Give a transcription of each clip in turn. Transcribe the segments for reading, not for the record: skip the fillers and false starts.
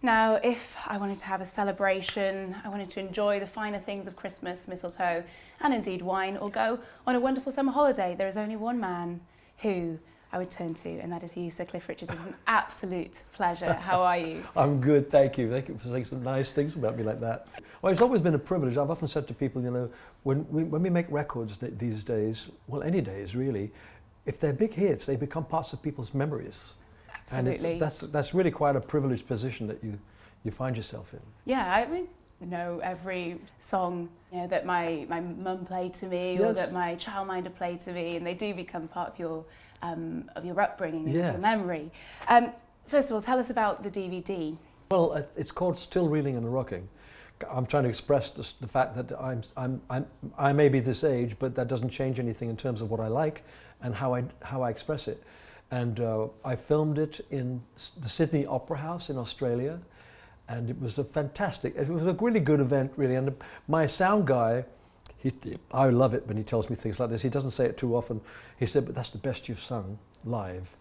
Now, if I wanted to have a celebration, I wanted to enjoy the finer things of Christmas, mistletoe, and indeed wine, or go on a wonderful summer holiday, there is only one man who I would turn to, and that is you, Sir Cliff Richard. It's an absolute pleasure. How are you? I'm good, thank you. Thank you for saying some nice things about me like that. Well, it's always been a privilege. I've often said to people, you know, when we make records these days, well, any days really, if they're big hits, they become parts of people's memories. Absolutely. And that's really quite a privileged position that you find yourself in. Yeah, I mean, know every song that my mum played to me, or that my childminder played to me, and they do become part of your upbringing and your memory. First of all, tell us about the DVD. Well, it's called Still Reeling and Rocking. I'm trying to express the fact that I may be this age, but that doesn't change anything in terms of what I like and how I express it. And I filmed it in the Sydney Opera House in Australia, and it was it was a really good event, really. And my sound guy, I love it when he tells me things like this. He doesn't say it too often. He said, "But that's the best you've sung live,"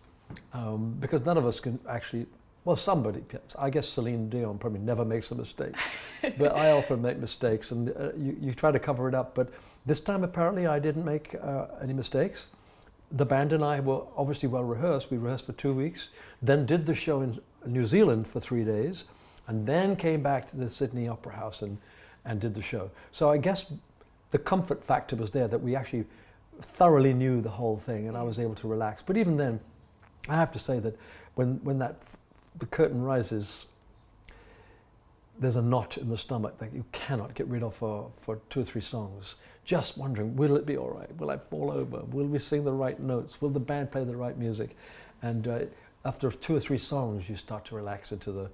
because none of us can actually. Well, somebody, I guess Celine Dion probably never makes a mistake, but I often make mistakes, and you try to cover it up. But this time, apparently, I didn't make any mistakes. The band and I were obviously well rehearsed. We rehearsed for 2 weeks, then did the show in New Zealand for 3 days, and then came back to the Sydney Opera House and did the show. So I guess the comfort factor was there, that we actually thoroughly knew the whole thing, and I was able to relax. But even then, I have to say that when the curtain rises, there's a knot in the stomach that you cannot get rid of for 2 or 3 songs. Just wondering, will it be all right? Will I fall over? Will we sing the right notes? Will the band play the right music? And after 2 or 3 songs, you start to relax into the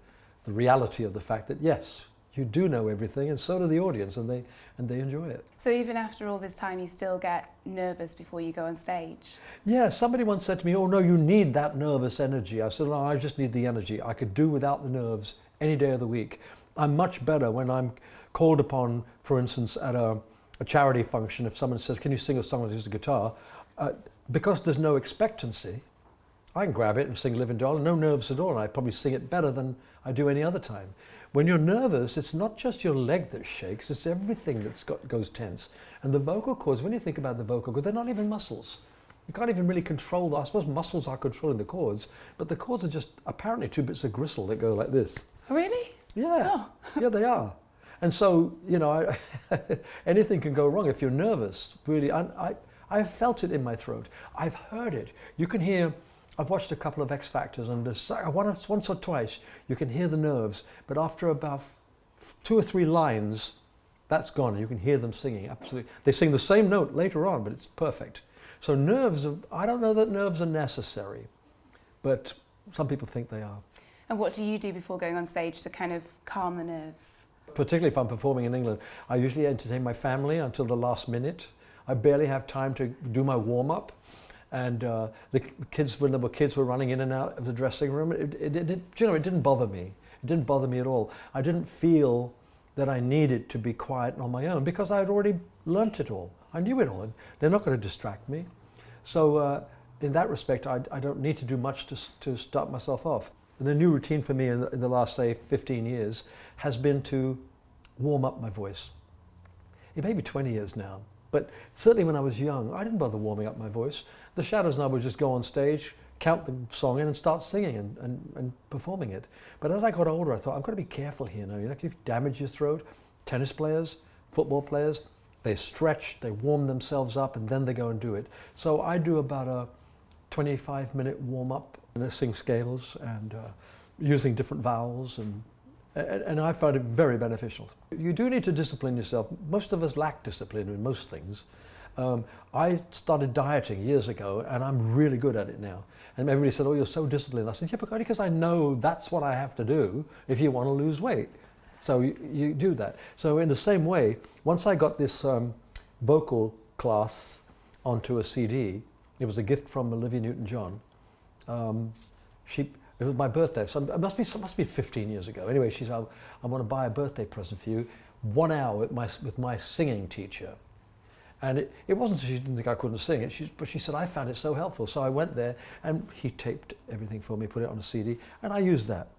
reality of the fact that, yes, you do know everything, and so do the audience, and they enjoy it. So even after all this time, you still get nervous before you go on stage? Yeah, somebody once said to me, "Oh no, you need that nervous energy." I said, "No, I just need the energy. I could do without the nerves any day of the week. I'm much better when I'm called upon, for instance, at a charity function. If someone says, 'Can you sing a song with just a guitar?' Because there's no expectancy, I can grab it and sing Living Doll, no nerves at all, and I probably sing it better than I do any other time. When you're nervous, it's not just your leg that shakes, it's everything goes tense. And the vocal cords, when you think about the vocal cords, they're not even muscles. You can't even really control them. I suppose muscles are controlling the cords, but the cords are just apparently 2 bits of gristle that go like this. Really? Yeah, oh. Yeah, they are. And so, anything can go wrong if you're nervous, really. I've felt it in my throat. I've heard it. You can hear, I've watched a couple of X Factors, and once or twice you can hear the nerves, but after about 2 or 3 lines, that's gone, and you can hear them singing, absolutely. They sing the same note later on, but it's perfect. So I don't know that nerves are necessary, but some people think they are. And what do you do before going on stage to kind of calm the nerves? Particularly if I'm performing in England, I usually entertain my family until the last minute. I barely have time to do my warm-up. And the kids, when there were kids, were running in and out of the dressing room. It didn't bother me. It didn't bother me at all. I didn't feel that I needed to be quiet on my own because I had already learnt it all. I knew it all. They're not going to distract me. So in that respect, I don't need to do much to start myself off. And the new routine for me in the last, say, 15 years has been to warm up my voice. It may be 20 years now, but certainly when I was young, I didn't bother warming up my voice. The Shadows and I would just go on stage, count the song in and start singing and performing it. But as I got older, I thought, I've got to be careful here now. You damage your throat. Tennis players, football players, they stretch, they warm themselves up, and then they go and do it. So I do about a 25-minute warm-up, and I sing scales and using different vowels, and I find it very beneficial. You do need to discipline yourself. Most of us lack discipline in most things. I started dieting years ago, and I'm really good at it now. And everybody said, "Oh, you're so disciplined." I said, "Yeah, because I know that's what I have to do if you want to lose weight." So you do that. So in the same way, once I got this vocal class onto a CD, it was a gift from Olivia Newton-John. It was my birthday, so it must be 15 years ago. Anyway, she said, "I want to buy a birthday present for you, 1 hour with my singing teacher." And it wasn't that she didn't think I couldn't sing it, but she said, "I found it so helpful." So I went there, and he taped everything for me, put it on a CD, and I used that.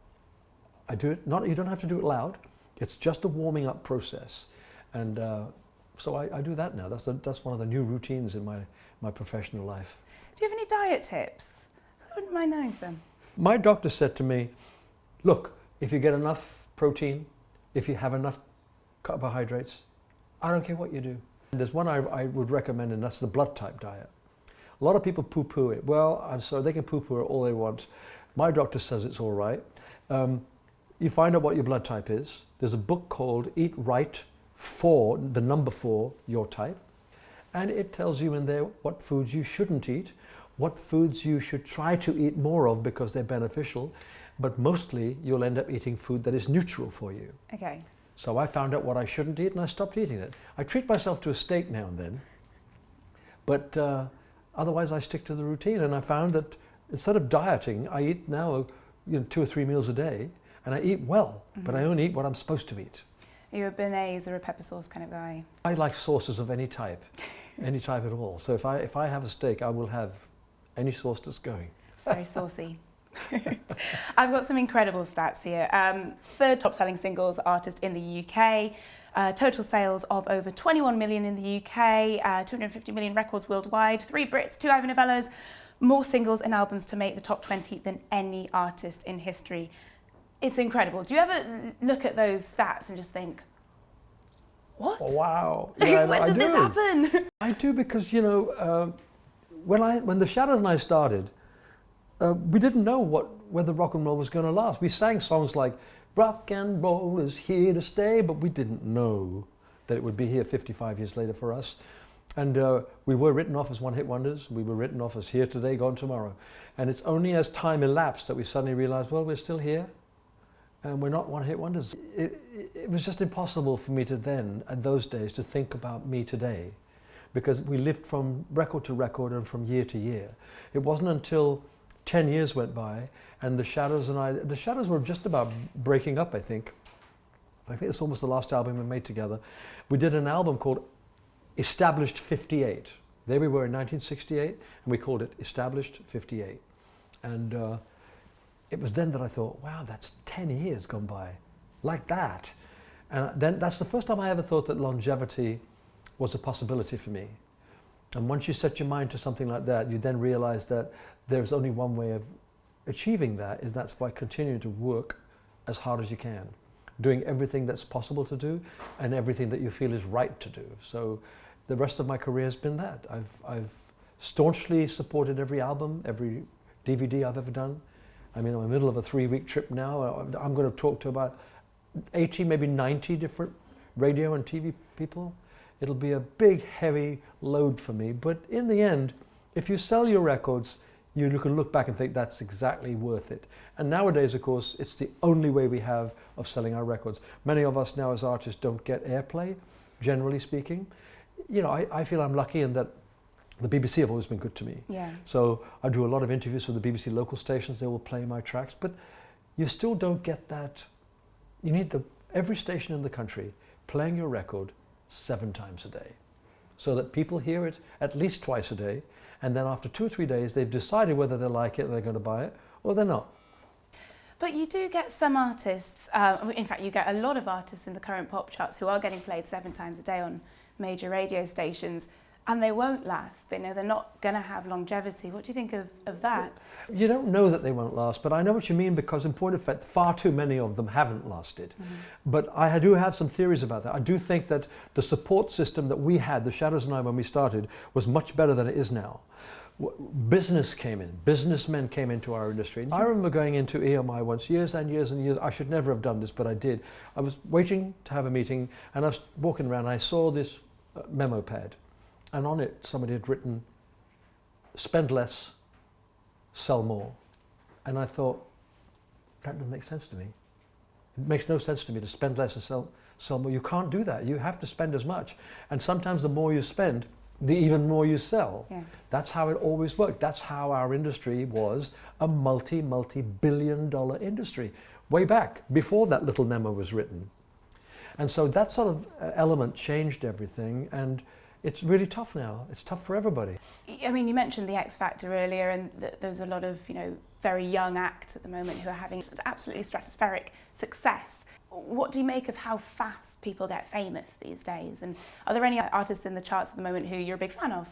I do it, you don't have to do it loud. It's just a warming up process. And so I do that now. That's one of the new routines in my professional life. Do you have any diet tips? I wouldn't mind knowing some. My doctor said to me, look, if you get enough protein, if you have enough carbohydrates, I don't care what you do. And there's one I would recommend, and that's the blood type diet. A lot of people poo-poo it. Well, I'm sorry, they can poo-poo it all they want. My doctor says it's all right. You find out what your blood type is. There's a book called Eat Right for, the number 4, your type. And it tells you in there what foods you shouldn't eat, what foods you should try to eat more of because they're beneficial, but mostly you'll end up eating food that is neutral for you. Okay. So I found out what I shouldn't eat and I stopped eating it. I treat myself to a steak now and then, but otherwise I stick to the routine. And I found that instead of dieting, I eat now 2 or 3 meals a day, and I eat well, but I only eat what I'm supposed to eat. Are you a béarnaise or a pepper sauce kind of guy? I like sauces of any type at all. So if I have a steak, I will have any sauce that's going. It's very saucy. I've got some incredible stats here. 3rd top selling singles artist in the UK, total sales of over 21 million in the UK, 250 million records worldwide, 3 Brits, 2 Ivor Novellas, more singles and albums to make the top 20 than any artist in history. It's incredible. Do you ever look at those stats and just think, what? Oh, wow. Yeah, when did this happen? I do, because, when the Shadows and I started, we didn't know whether rock and roll was going to last. We sang songs like, rock and roll is here to stay, but we didn't know that it would be here 55 years later for us. And we were written off as one-hit wonders. We were written off as here today, gone tomorrow. And it's only as time elapsed that we suddenly realized, well, we're still here. And we're not one-hit wonders. It was just impossible for me to then, at those days, to think about me today, because we lived from record to record and from year to year. It wasn't until 10 years went by and the Shadows were just about breaking up, I think. I think it's almost the last album we made together. We did an album called Established 58. There we were in 1968, and we called it Established 58. And it was then that I thought, wow, that's 10 years gone by, like that. And then that's the first time I ever thought that longevity was a possibility for me. And once you set your mind to something like that, you then realize that there's only one way of achieving that, is that's by continuing to work as hard as you can, doing everything that's possible to do and everything that you feel is right to do. So the rest of my career has been that. I've staunchly supported every album, every DVD I've ever done. I'm in the middle of a 3-week trip now. I'm going to talk to about 80, maybe 90 different radio and TV people. It'll be a big, heavy load for me. But in the end, if you sell your records, you can look back and think that's exactly worth it. And nowadays, of course, it's the only way we have of selling our records. Many of us now as artists don't get airplay, generally speaking. I feel I'm lucky in that the BBC have always been good to me. Yeah. So I do a lot of interviews with the BBC local stations. They will play my tracks, but you still don't get that. You need every station in the country playing your record 7 times a day, so that people hear it at least twice a day, and then after 2 or 3 days they've decided whether they like it and they're going to buy it, or they're not. But you do get some artists, in fact you get a lot of artists in the current pop charts who are getting played 7 times a day on major radio stations, and they won't last. They know they're not going to have longevity. What do you think of that? You don't know that they won't last, but I know what you mean, because in point of fact, far too many of them haven't lasted. Mm-hmm. But I do have some theories about that. I do think that the support system that we had, the Shadows and I, when we started, was much better than it is now. Business came in, businessmen came into our industry. I remember going into EMI once, years and years and years. I should never have done this, but I did. I was waiting to have a meeting, and I was walking around, and I saw this memo pad. And on it, somebody had written, spend less, sell more. And I thought, that doesn't make sense to me. It makes no sense to me to spend less and sell more. You can't do that. You have to spend as much. And sometimes the more you spend, the even more you sell. Yeah. That's how it always worked. That's how our industry was a multi-billion-dollar industry, way back, before that little memo was written. And so that sort of element changed everything. And it's really tough now. It's tough for everybody. I mean, you mentioned the X Factor earlier, and there's a lot of, very young acts at the moment who are having absolutely stratospheric success. What do you make of how fast people get famous these days? And are there any artists in the charts at the moment who you're a big fan of?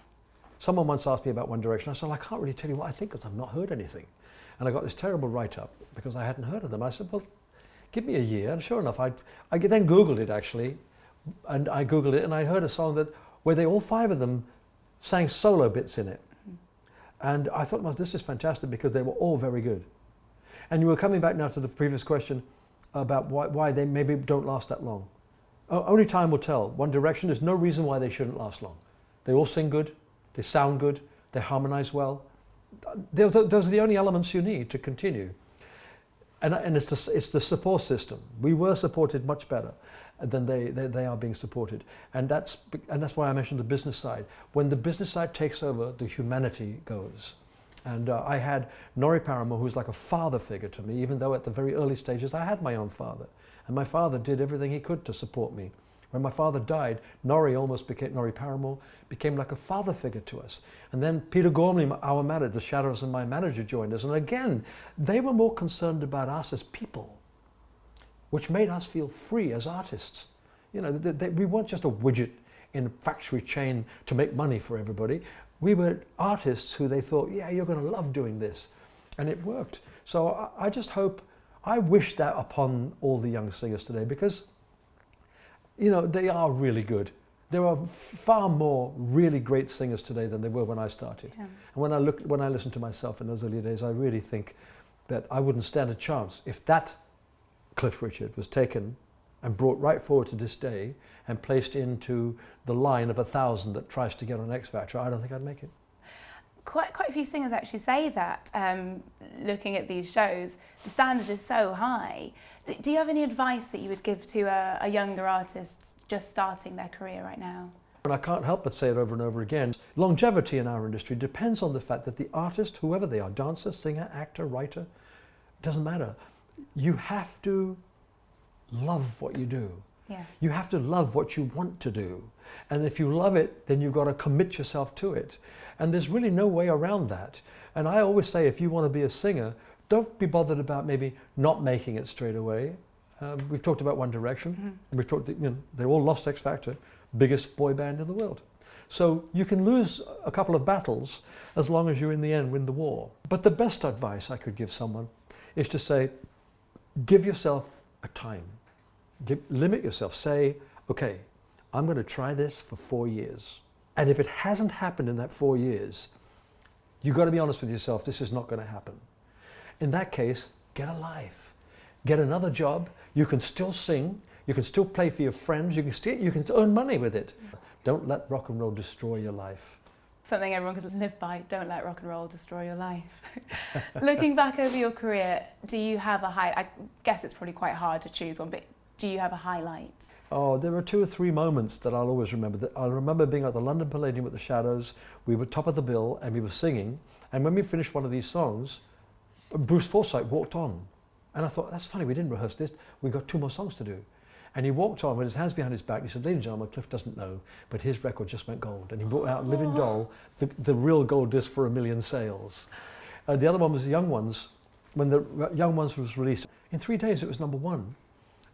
Someone once asked me about One Direction. I said, I can't really tell you what I think because I've not heard anything. And I got this terrible write-up because I hadn't heard of them. I said, well, give me a year. And sure enough, I then Googled it actually. And I Googled it and I heard a song where they all five of them sang solo bits in it. And I thought, well, this is fantastic because they were all very good. And you were coming back now to the previous question about why they maybe don't last that long. Only time will tell. One Direction, there's no reason why they shouldn't last long. They all sing good, they sound good, they harmonize well. Those are the only elements you need to continue. And it's the support system. We were supported much better than they are being supported. And that's why I mentioned the business side. When the business side takes over, the humanity goes. And I had Norrie Paramor, who's like a father figure to me, even though at the very early stages I had my own father. And my father did everything he could to support me. When my father died, Norrie Paramor became like a father figure to us. And then Peter Gormley, our manager, the Shadows and my manager, joined us. And again, they were more concerned about us as people, which made us feel free as artists. You know, we weren't just a widget in a factory chain to make money for everybody. We were artists who they thought, yeah, you're going to love doing this. And it worked. So I just hope, I wish that upon all the young singers today, because, you know, they are really good. There are far more really great singers today than there were when I started. Yeah. And when I listen to myself in those early days, I really think that I wouldn't stand a chance if that Cliff Richard was taken and brought right forward to this day and placed into the line of 1,000 that tries to get on X Factor. I don't think I'd make it. Quite a few singers actually say that, looking at these shows, the standard is so high. Do you have any advice that you would give to a younger artist just starting their career right now? And I can't help but say it over and over again. Longevity in our industry depends on the fact that the artist, whoever they are, dancer, singer, actor, writer, doesn't matter. You have to love what you do. Yeah. You have to love what you want to do. And if you love it, then you've got to commit yourself to it. And there's really no way around that. And I always say, if you want to be a singer, don't be bothered about maybe not making it straight away. We've talked about One Direction. Mm-hmm. And we've talked, you know, they all lost X Factor, biggest boy band in the world. So you can lose a couple of battles as long as you in the end win the war. But the best advice I could give someone is to say, give yourself a time. Limit yourself. Say, okay, I'm going to try this for 4 years. And if it hasn't happened in that 4 years, you've got to be honest with yourself, this is not going to happen. In that case, get a life. Get another job. You can still sing. You can still play for your friends. You can earn money with it. Don't let rock and roll destroy your life. Something everyone could live by. Don't let rock and roll destroy your life. Looking back over your career, do you have a I guess it's probably quite hard to choose one, but do you have a highlight? Oh, there are 2 or 3 moments that I'll always remember. I'll remember being at the London Palladium with the Shadows. We were top of the bill and we were singing. And when we finished one of these songs, Bruce Forsyth walked on. And I thought, that's funny, we didn't rehearse this. We've got 2 more songs to do. And he walked on with his hands behind his back. He said, ladies and gentlemen, Cliff doesn't know, but his record just went gold. And he brought out Living Doll, the real gold disc for 1 million sales. The other one was The Young Ones. When The Young Ones was released, in 3 days it was #1.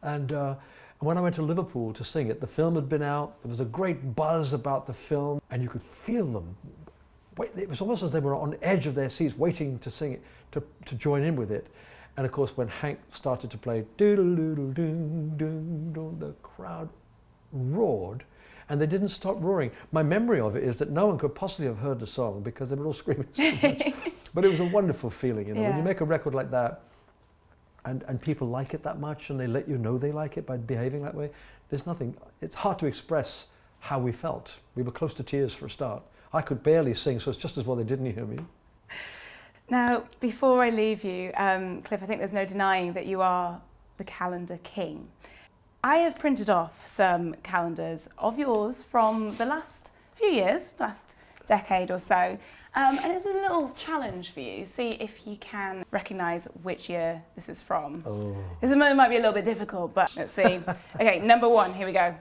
And when I went to Liverpool to sing it, the film had been out. There was a great buzz about the film, and you could feel them. It was almost as they were on the edge of their seats, waiting to sing it, to join in with it. And of course, when Hank started to play, the crowd roared, and they didn't stop roaring. My memory of it is that no one could possibly have heard the song because they were all screaming so much. But it was a wonderful feeling, you know, when you make a record like that, and people like it that much, and they let you know they like it by behaving that way. There's nothing. It's hard to express how we felt. We were close to tears for a start. I could barely sing, so it's just as well they didn't hear me. Now, before I leave you, Cliff, I think there's no denying that you are the calendar king. I have printed off some calendars of yours from the last few years, last decade or so, and it's a little challenge for you. See if you can recognise which year this is from. Oh. This might be a little bit difficult, but let's see. Okay, #1, here we go.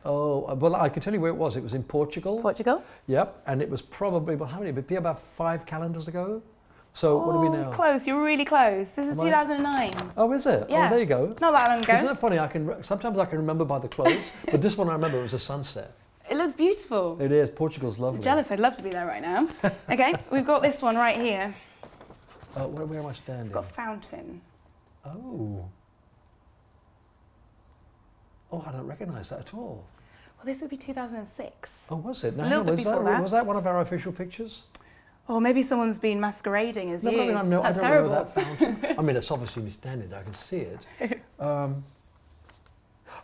Oh, well, I can tell you where it was. It was in Portugal. Portugal? Yep, and it was probably, well, how many? It would be about 5 calendars ago. So what are we now? Close, you're really close. This is Am I? 2009. Oh, is it? Yeah. Oh, there you go. Not that long Isn't ago. it funny? Sometimes I can remember by the clothes, but this one I remember it was a sunset. It looks beautiful. It is. Portugal's lovely. Jealous, I'd love to be there right now. Okay, we've got this one right here. Where am I standing? Got a fountain. Oh. Oh, I don't recognise that at all. Well, this would be 2006. Oh, was it? It's a little bit before that. Was that one of our official pictures? Or maybe someone's been masquerading as No, you. but I mean, I That's don't terrible. know that fountain. I mean, it's obviously me standing there. I can see it.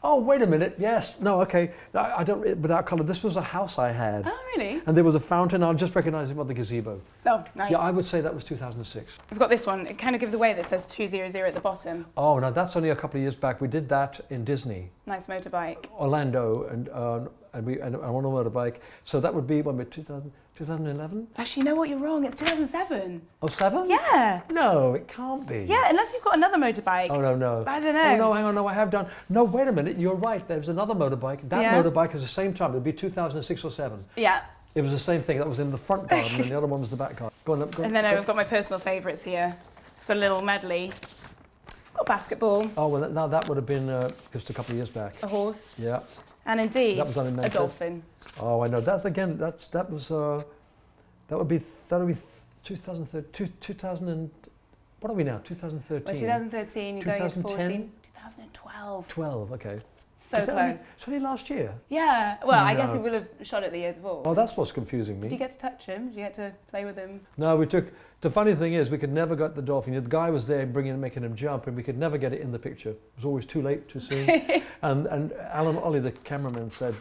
Oh, wait a minute. Yes. No, okay. I don't, without colour. This was a house I had. Oh, really? And there was a fountain. I just recognised it by the gazebo. Oh, nice. Yeah, I would say that was 2006. We've got this one. It kind of gives away that it says 200 at the bottom. Oh, no, that's only a couple of years back. We did that in Disney, Nice motorbike. Orlando, and on a motorbike. So that would be, when, 2011? Actually, you know what? You're wrong. It's 2007. Oh, 7? Yeah. No, it can't be. Yeah, unless you've got another motorbike. Oh, no. I don't know. Oh, no, hang on, no, I have done. No, wait a minute, you're right. There's another motorbike. That Yeah. motorbike is the same time. It would be 2006 or 7. Yeah. It was the same thing. That was in the front garden, and the other one was the back garden. Go on, go on. And then I've got my personal favourites here. Got a little medley. Got basketball, Oh, well, now that would have been just a couple of years back. a horse, Yeah. and indeed That was done in a Memphis. dolphin. Oh, I know. That would be 2013. 2000 and what are we now? 2013. Well, 2013, you're going into 2010? 14. 2012. 12. Okay. So Is that only- close. It's only last year. Yeah. Well, I guess No. he will have shot it the year before. Oh, that's what's confusing me. Did you get to touch him? Did you get to play with him? No, we took. The funny thing is, we could never get the dolphin. The guy was there making him jump, and we could never get it in the picture. It was always too late, too soon. and Alan Ollie, the cameraman, said,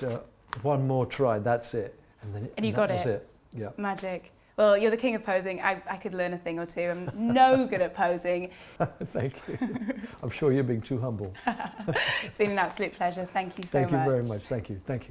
"One more try, that's it." And you that got was it. Yeah. Magic. Well, you're the king of posing. I could learn a thing or two. I'm no good at posing. Thank you. I'm sure you're being too humble. It's been an absolute pleasure. Thank you so Thank you much. very much. Thank you. Thank you.